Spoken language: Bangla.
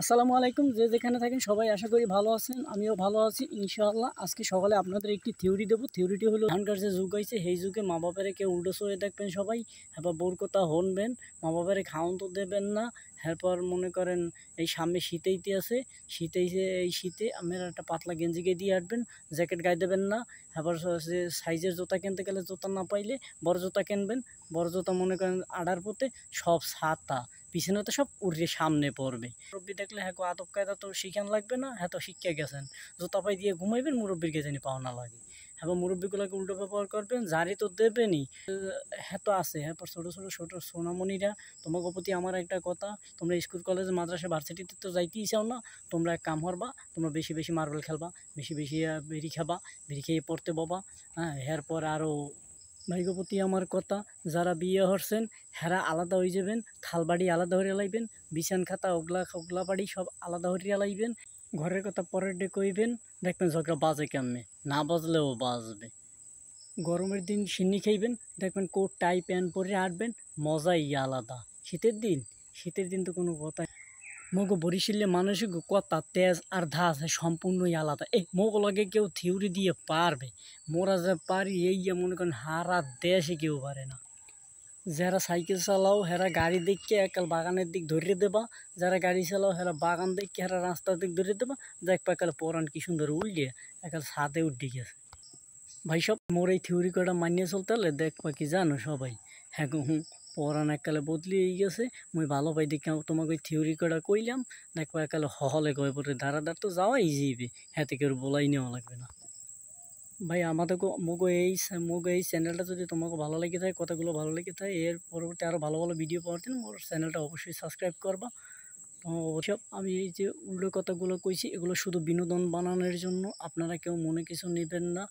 আসসালামু আলাইকুম। যে যেখানে থাকেন সবাই আশা করি ভালো আছেন। আমিও ভালো আছি ইনশাআল্লাহ। আজকে সকালে আপনাদের একটি থিওরি দেবো। থিওরিটি হলো এখনকার যে যুগ আইছে সেই যুগে মা বাবারে কেউ উল্টো চোখে দেখবেন সবাই। এরপর বউর কথা শুনবেন, মা বাবারে খাওন তো দেবেন না। এরপর মনে করেন এই সামনে শীত আইতেছে, শীত আইছে, এই শীতে আপনারা একটা পাতলা গেঞ্জি গায়ে দিয়ে হাঁটবেন, জ্যাকেট গায়ে দেবেন না। এরপর যে সাইজের জুতা কিনতে গেলে জুতা না পাইলে বড় জুতা কিনবেন। বড় জুতা মনে করেন আড়ার পথে সব ছাতা পিছনে তো সব উড়ে সামনে পড়বে। মুরব্বী দেখলে হ্যাঁ আদব কায়দা তো শিখান লাগবে না, হ্যাঁ তো শিক্ষা গেছেন। জুতা পাই দিয়ে ঘুমাইবেন, মুরব্বীর কে জানি পাওনা লাগে। হ্যাঁ মুরব্বীগুলোকে উল্টো ব্যবহার করবেন, জারি তো দেবেনই। হ্যাঁ তো আছে, হ্যাঁ ছোটো ছোটো ছোটো সোনামণিরা, তোমাকে প্রতি আমার একটা কথা, তোমরা স্কুল কলেজ মাদ্রাসা ভার্সিটিতে তো যাইতেই চাও না। তোমরা এক কাম করবা, তোমরা বেশি বেশি মার্বেল খেলবা, বেশি বেশি বিড়ি খাবা, বিড়ি খেয়ে পড়তে বাবা। হ্যাঁ এরপর আরও ভাইগো প্রতি আমার কথা, যারা বিয়ে হরছেন হেরা আলাদা হয়ে যাবেন, থালবাড়ি আলাদা হইয়া লাইবেন, বিছান খাতা ওগলা ওগলা বাড়ি সব আলাদা হইয়া লাইবেন। ঘরের কথা পরের ডে কইবেন, দেখবেন ঝগড়া বাজে কেমনে, না বাজলেও বাজবে। গরমের দিন সিন্নি খাইবেন, দেখবেন কোট টাই প্যান্ট পরে হাঁটবেন, মজাই আলাদা। শীতের দিন তো কোনো কথা। মগো বরিশালে মানসিক কথা তেজ আর ধাস সম্পূর্ণই আলাদা। মগো লাগে কেউ থিওরি দিয়ে পারবে, মোরা যা পারি এই মনে করেন হারা দেশে কেউ পারে না। যারা সাইকেল চালাও হেরা গাড়ি দেখে একাল বাগানের দিক ধরিয়ে দেবা, যারা গাড়ি চালাও হেরা বাগান দেখে হেরা রাস্তার দিক ধরিয়ে দেবা। দেখ একাল পরান কি সুন্দর উল্টিয়ে একাল ছাদে উঠে গেছে। ভাই সব মোর এই থিওরি কটা মানিয়ে চলতে হলে দেখবা কি জানো সবাই, হ্যাঁ গো পরান এককালে বদলিয়ে গেছে। মুই ভালো পাই দেখে তোমাকে ওই থিওরি কটা কইলাম, দেখবা একালে হলে কয়ে পরে দাঁড়া তো যাওয়াই যাইবে, হ্যাঁ থেকে ওর বলাই নেওয়া লাগবে না। ভাই আমাদের মোগো এই চ্যানেলটা যদি তোমাকে ভালো লেগে থাকে, কথাগুলো ভালো লেগে থাকে, এর পরবর্তী আরও ভালো ভালো ভিডিও পাওয়ার জন্য মোর চ্যানেলটা অবশ্যই সাবস্ক্রাইব করবা। অবশ্যই আমি এই যে উল্টো কথাগুলো কইছি এগুলো শুধু বিনোদন বানানোর জন্য, আপনারা কেউ মনে কিছু নেবেন না।